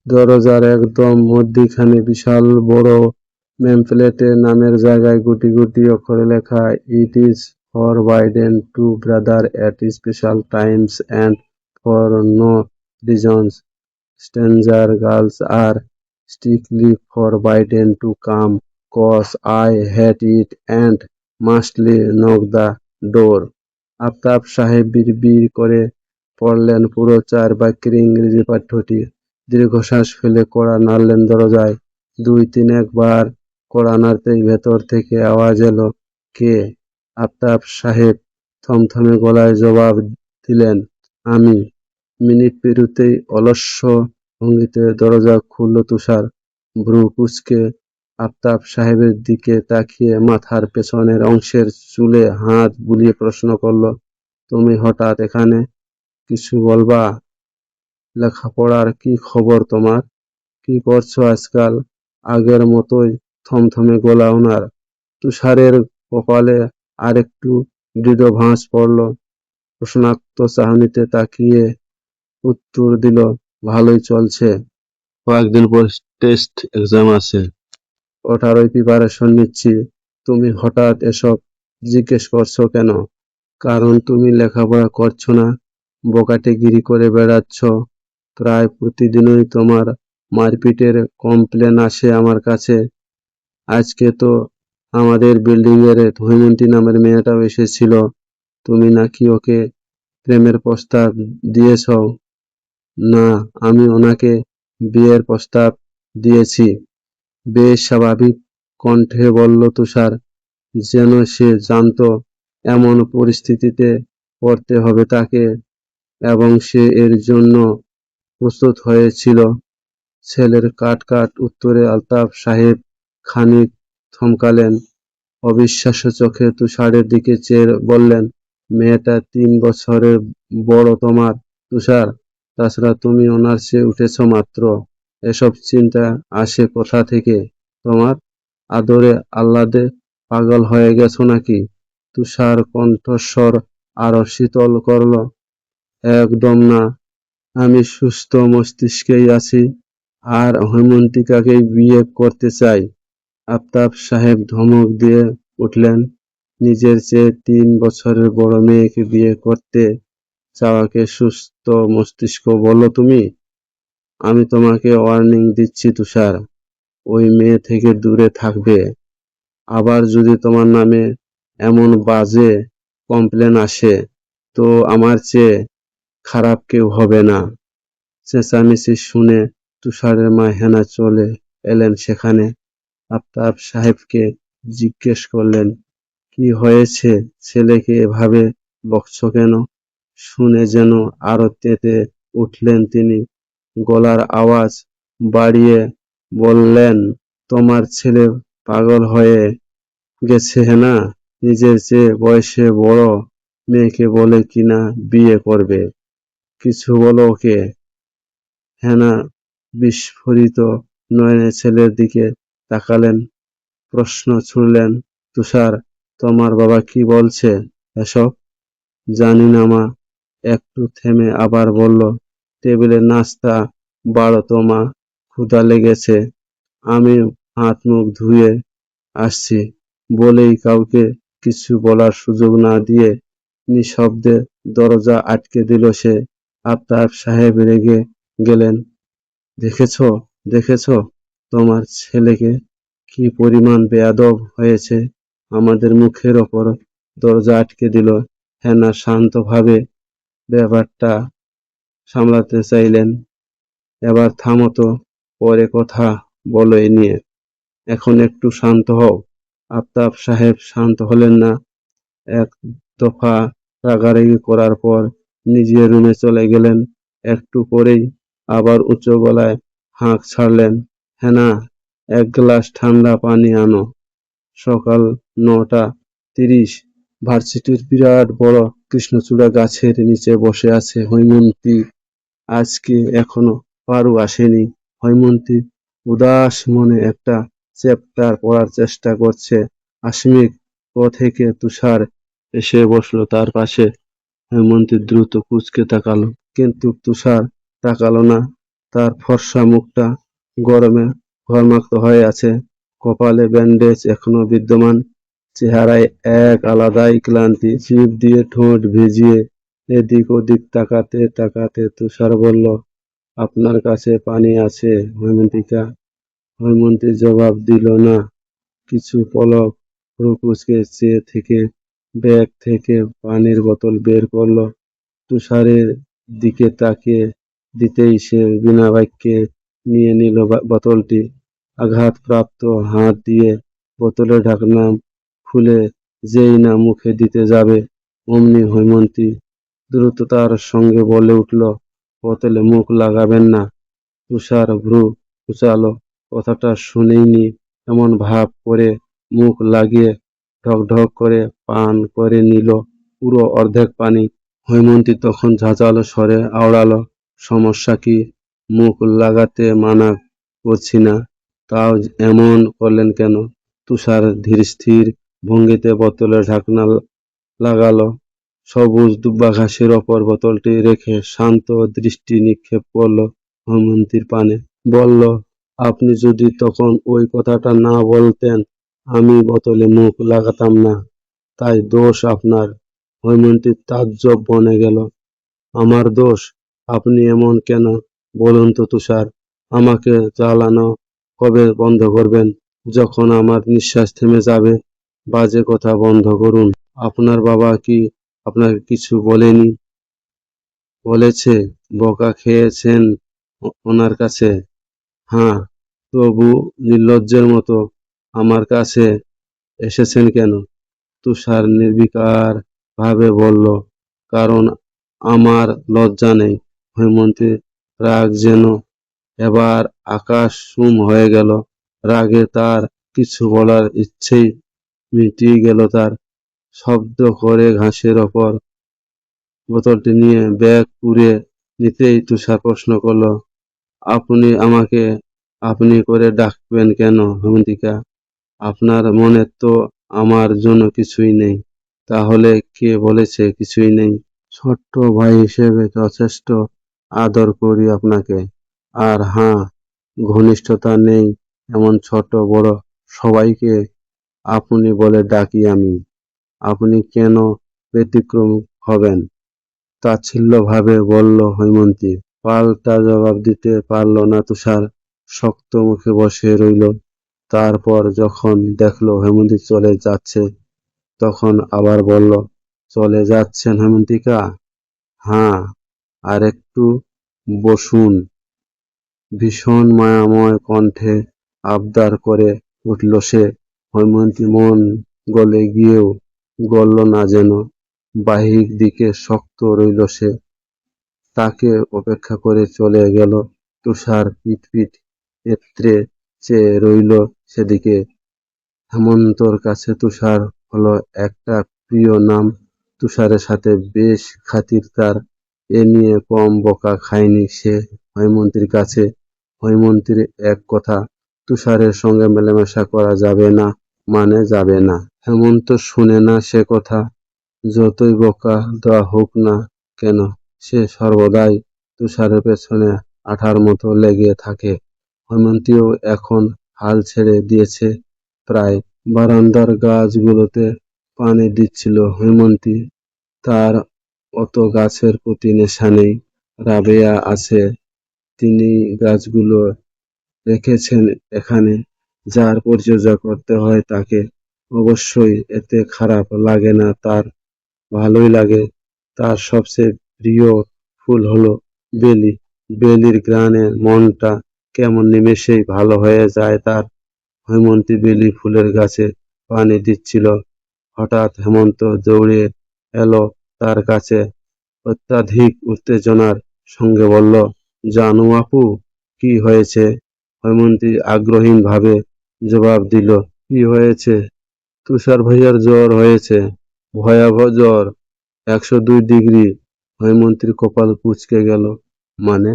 দরজার একদম মধ্যিখানে বিশাল বড় নেমপ্লেটে নামের জায়গায় গুটি গুটি অক্ষরে লেখা, "it is forbidden to brother at special times and for no reasons. Stranger girls are strictly forbidden to come, cause I hate it and mostly knock the door." Aftab সাহেব বিড়বিড় করে পড়লেন পুরো 4 বাক্যের ইংরেজি পাঠ্যটি। দীর্ঘশ্বাস ফেলে কড়া নাড়লেন দরজায়। 2-3 বার কড়া নাড়তেই ভেতর থেকে আওয়াজ এলো, "কে?" আফতাব সাহেব থমথমে গলায় জবাব দিলেন, "আমি।" মিনিট পেরোতেই অলস্য ভঙ্গিতে দরজা খুলল তুষার। ভ্রু কুঁচকে আফতাব সাহেবের দিকে তাকিয়ে মাথার পেছনের অংশের চুলে হাত বুলিয়ে প্রশ্ন করল, "তুমি হঠাৎ এখানে? কিছু বলবা? লেখাপড়ার কি খবর তোমার? কি করছো আজকাল?" আগের মতোই থমথমে গলা ওনার। তুষারের কপালে আরেকটু দৃঢ় ভাঁজ পড়ল। প্রশ্নার্ত চাহনিতে তাকিয়ে উত্তর দিল, "ভালোই চলছে। কয়েকদিন পর টেস্ট এক্সাম আছে। ওটারই প্রিপারেশন নিচ্ছি। তুমি হঠাৎ এসব জিজ্ঞেস করছো কেন? কারণ তুমি লেখাপড়া করছো না, বখাটেগিরি করে বেড়াচ্ছ। প্রায় প্রতিদিনই তোমার মারপিটের কমপ্লেন আসে আমার কাছে। আজকে তো আমাদের বিল্ডিং এর হৈমন্তী নামের মেয়েটাও এসেছিল। তুমি নাকি ওকে প্রেমের প্রস্তাব দিয়েছ?" "না, আমি ওনাকে বিয়ের প্রস্তাব দিয়েছি।" বেশ স্বাভাবিক কণ্ঠে বলল তুষার, যেন সে জানতো এমন পরিস্থিতিতে পড়তে হবে তাকে, এবং সে এর জন্য প্রস্তুত হয়েছিল। ছেলের কাট কাট উত্তরে আলতাফ সাহেব খানিক থমকালেন। অবিশ্বাস্য চোখে তুষারের দিকে চেয়ে বললেন, "মেয়েটা 3 বছরের বড় তোমার তুষার। তাছাড়া তুমি ওনার চেয়ে উঠেছ মাত্র। এসব চিন্তা আসে কোথা থেকে তোমার? আদরে আহ্লাদে পাগল হয়ে গেছো নাকি?" তুষার কণ্ঠস্বর আরো শীতল করল, "একদম না। আমি সুস্থ মস্তিষ্কেই আছি, আর হৈমন্তিকাকেই বিয়ে করতে চাই।" আফতাব সাহেব ধমক দিয়ে উঠলেন, "নিজের চেয়ে 3 বছরের বড় মেয়েকে বিয়ে করতে চাওয়াকে সুস্থ মস্তিষ্ক বলো তুমি? আমি তোমাকে ওয়ার্নিং দিচ্ছি তুষার, ওই মেয়ে থেকে দূরে থাকবে। আবার যদি তোমার নামে এমন বাজে কমপ্লেন আসে, তো আমার চেয়ে খারাপ কেউ হবে না।" চেঁচামেচি শুনে তুষারের মা হেনা চলে এলেন সেখানে। আফতাব সাহেবকে জিজ্ঞেস করলেন, "কি হয়েছে? ছেলেকে এভাবে বকছো কেন?" শুনে যেন আরো তেতে উঠলেন তিনি। গলার আওয়াজ বাড়িয়ে বললেন, "তোমার ছেলে পাগল হয়ে গেছে হেনা। নিজের চেয়ে বয়সে বড় মেয়েকে বলে কিনা বিয়ে করবে। কিছু বলো ওকে।" হেনা বিস্ফোরিত নয়নে ছেলের দিকে তাকালেন, প্রশ্ন ছুড়লেন, "তুষার, তোমার বাবা কি বলছে এসব?" "জানি না মা।" একটু থেমে আবার বলল, "টেবিলে নাস্তা বাড়ো তো মা, ক্ষুধা লেগেছে। আমি হাত মুখ ধুয়ে আসছি।" বলেই কাউকে কিছু বলার সুযোগ না দিয়ে নিঃশব্দে দরজা আটকে দিল সে। আফতাব সাহেব রেগে গেলেন, "দেখেছো, দেখেছো তোমার ছেলেকে? কি পরিমাণ বেয়াদব হয়েছে! আমাদের মুখের ওপর দরজা আটকে দিল।" হেনা শান্তভাবে ব্যাপারটা সামলাতে চাইলেন, "এবার থামো তো, পরে কথা বলো এ নিয়ে। এখন একটু শান্ত হও।" আফতাব সাহেব শান্ত হলেন না। এক দফা রাগারাগি করার পর নিজের রুমে চলে গেলেন। একটু পরেই আবার উঁচু গলায় হাঁক ছাড়লেন, "হেনা, 1 গ্লাস ঠান্ডা পানি আনো।" সকাল 9:30। ভার্সিটির বিরাট বড় কৃষ্ণচূড়া গাছের নিচে বসে আছে হৈমন্তী। আজকে এখনো পারু আসেনি। হৈমন্তী উদাস মনে একটা চ্যাপ্টার পড়ার চেষ্টা করছে। আকস্মিক থেকে তুষার এসে বসলো তার পাশে। হৈমন্তী দ্রুত কুঁচকে তাকালো, কিন্তু তুষার তাকালো না। তার ফর্সা মুখটা গরমে ঘর্মাক্ত হয়ে আছে, কপালে ব্যান্ডেজ এখনো বিদ্যমান, চেহারায় এক আলাদাই ক্লান্তি। জিভ দিয়ে ঠোঁট ভিজিয়ে এদিক ওদিক তাকাতে তাকাতে তুষার বলল, আপনার কাছে পানি আছে হৈমন্তিকা? হৈমন্তী জবাব দিল না। কিছু পলক ভ্রু কুঁচকে চেয়ে থেকে ব্যাগ থেকে পানির বোতল বের করলো। তুষারের দিকে তাকিয়ে দিতেই সে বিনা বাক্যে নিয়ে নিল বোতলটি। আঘাতপ্রাপ্ত হাত দিয়ে বোতলের ঢাকনা খুলে যেই না মুখে দিতে যাবে, অমনি হৈমন্তী দ্রুততার সঙ্গে বলে উঠল, বোতলে মুখ লাগাবেন না। তুষার ভ্রু কুঁচকালো, কথাটা শুনেইনি এমন ভাব করে মুখ লাগিয়ে ঢকঢক করে পান করে নিল পুরো অর্ধেক পানি। হৈমন্তী তখন ঝাঁঝালো স্বরে আওড়ালো, সমস্যা কি? মুখ লাগাতে মানা করছি না, তাও এমন করলেন কেন? তুষার ধীরস্থির ভঙ্গিতে বোতলের ঢাকনা লাগালো, সবুজ দুব্বা ঘাসের ওপর বোতলটি রেখে শান্ত দৃষ্টি নিক্ষেপ করলো হৈমন্তীর পানে। বলল, আপনি যদি তখন ওই কথাটা না বলতেন, আমি বোতলে মুখ লাগাতাম না। তাই দোষ আপনার। হৈমন্তী তাজ্জব বনে গেল। আমার দোষ? আপনি এমন কেন বলুন তো তুষার? আমাকে জ্বালানো কবে বন্ধ করবেন? যখন আমার নিঃশ্বাস থেমে যাবে। বাজে কথা বন্ধ করুন। আপনার বাবা কি আপনাকে কিছু বলেনি? বলেছে? বকা খেয়েছেন ওনার কাছে? হ্যাঁ। তবু নির্লজ্জের মতো আমার কাছে এসেছেন কেন? তুষার নির্বিকার ভাবে বলল, কারণ আমার লজ্জা নেই। হৈমন্তীর রাগ যেন এবার আকাশ সুম হয়ে গেল। রাগে তার কিছু বলার ইচ্ছেই মিটিয়ে গেল তার। শব্দ করে ঘাসের ওপর বোতলটি নিয়ে ব্যাগ পুড়ে নিতেই তুষার প্রশ্ন করল, আপনি আমাকে আপনি করে ডাকবেন কেন হৈমন্তিকা? আপনার মনে তো আমার জন্য কিছুই নেই। তাহলে কে বলেছে কিছুই নেই? ছোট্ট ভাই হিসেবে যথেষ্ট আদর করি আপনাকে। আর হ্যাঁ, ঘনিষ্ঠতা নেই এমন ছোট বড় সবাইকে আপনি বলে ডাকি আমি। আপনি কেন ব্যতিক্রম হবেন? তাচ্ছিল্যভাবে বলল হৈমন্তী। পাল্টা জবাব দিতে পারল না তুষার, শক্ত মুখে বসে রইল। তারপর যখন দেখল হৈমন্তী চলে যাচ্ছে, তখন আবার বলল, চলে যাচ্ছেন হৈমন্তিকা? হ্যাঁ, আরেকটু বসুন। ভীষণ মায়াময় কণ্ঠে আবদার করে উঠল সে। হৈমন্তী মন গলে গিয়েও গলল না যেন। বাহির দিকে শক্ত রইল সে। তাকে উপেক্ষা করে চলে গেল। তুষার পিট এত্রে চেয়ে রইল সেদিকে। হেমন্তর কাছে তুষার হলো একটা প্রিয় নাম। তুষারের সাথে বেশ খাতির তার। এ নিয়ে কম বকা খায়নি সে হৈমন্তীর কাছে। হৈমন্তীর এক কথা, তুষারের সঙ্গে মেলামেশা করা যাবে না মানে যাবে না। হেমন্ত শুনে না সে কথা। যতই বকা দেওয়া হোক না কেন, সে সর্বদাই তুষারের পেছনে আঠার মতো লেগে থাকে। হৈমন্তীও এখন হাল ছেড়ে দিয়েছে প্রায়। বারান্দার গাছগুলোতে পানি দিচ্ছিল হৈমন্তী। তার অত গাছের প্রতি নেশা নেই। রাবেয়া আছে, তিনি গাছগুলো রেখেছেন এখানে। যার পরিচর্যা করতে হয় তাকে। অবশ্যই এতে খারাপ লাগে না তার, ভালোই লাগে। তার সবচেয়ে প্রিয় ফুল হলো বেলি। বেলির ঘ্রাণে মনটা কেমন নিমেষেই ভালো হয়ে যায় তার। হৈমন্তী বেলি ফুলের গাছে পানি দিচ্ছিল। হঠাৎ হেমন্ত দৌড়ে এলো তার কাছে, অত্যাধিক উত্তেজনার সঙ্গে বলল, জানু আপু, কি হয়েছে? হৈমন্তী আগ্রহীন ভাবে জবাব দিল, কি হয়েছে? তুষার ভাইয়ার জ্বর হয়েছে, ভয়াবহ জ্বর, 102 ডিগ্রি। হৈমন্তীর কপাল কুঁচকে গেল। মানে?